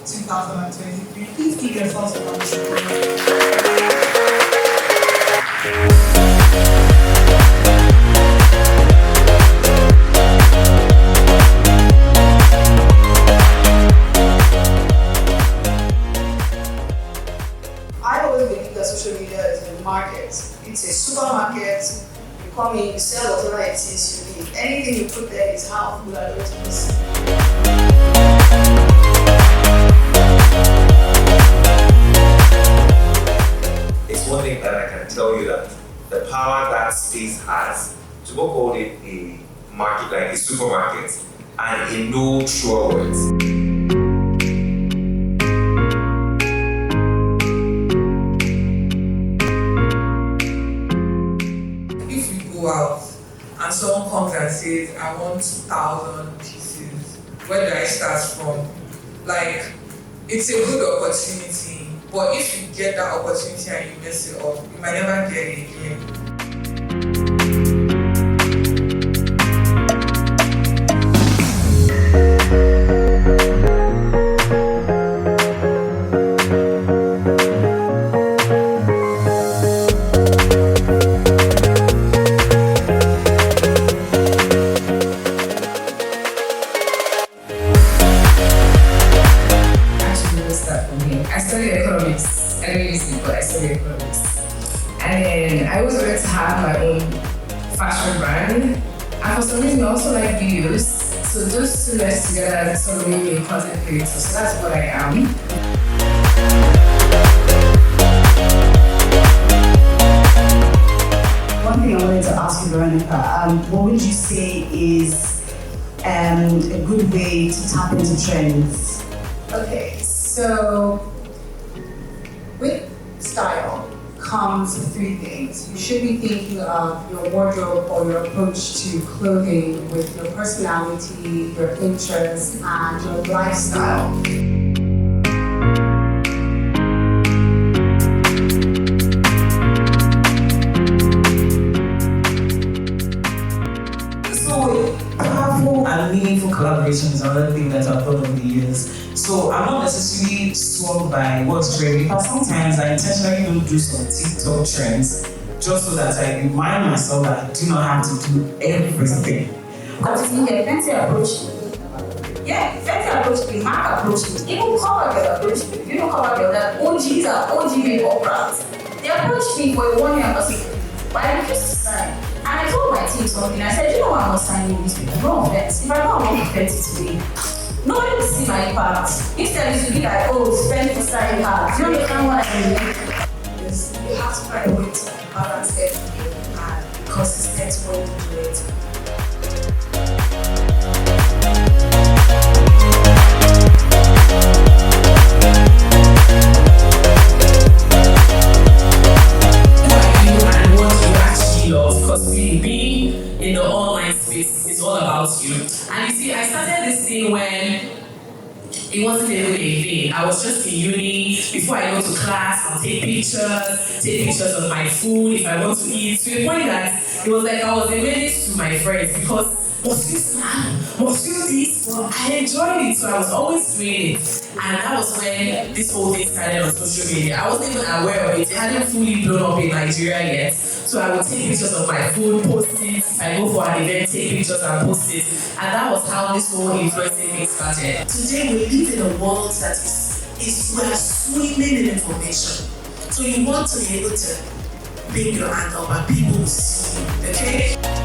2023. Please give yourselves a round of applause. I always believe that social media is a market. It's a supermarket. You come in, you sell whatever it is you need. Anything you put there is how people are going to see. It's one thing that I can tell you, that the power that space has to go hold it a market like a supermarket and in no truer words. Out and someone comes and says, I want 2,000 pieces, where do I start from? Like, it's a good opportunity, but if you get that opportunity and you mess it up, you might never get it again. I studied economics. I don't use it, but I studied economics. And then I always wanted to have my own fashion brand. And for some reason, I also like videos. So those two left together sort of made me a content creator. So that's what I am. One thing I wanted to ask you, Veronica, what would you say is a good way to tap into trends? Okay, so with style comes three things. You should be thinking of your wardrobe or your approach to clothing with your personality, your interests, and your lifestyle. Powerful and meaningful collaboration is another thing that I've done over the years. So I'm not necessarily swung by what's trendy, but sometimes I intentionally don't do some TikTok trends just so that I remind myself that I do not have to do everything. But Fenty approached me. Yeah, Fenty approached me, Mark approached me, even CoverGirl approached me. You know CoverGirl, that OGs are OG makeup brands. They approached me for a 1 year anniversary, but I refused to sign. And I told my team something. I said, you know what, I'm not signing these people. No offense. If I don't want Fenty today, nobody will see my impact. Instead, it will be like, oh, spend for signing cards. You understand what I mean? Because you have to find a way to balance everything and be consistent when you do it. Being in the online space is all about you. And you see, I started this thing when it wasn't even a thing. I was just in uni. Before I go to class, I'll take pictures of my food if I want to eat. To the point that it was like I was a menace to my friends because must you snap? Must you this? Well, I enjoyed it, so I was always doing it. And that was when this whole thing started on social media. I wasn't even aware of it. It hadn't fully blown up in Nigeria yet. So I would take pictures of my food, post it. If I go for an event, take pictures and post it. And that was how this whole influencing thing started. Today we live in a world that we're swimming in information. So you want to be able to bring your hand up and people will see you, okay?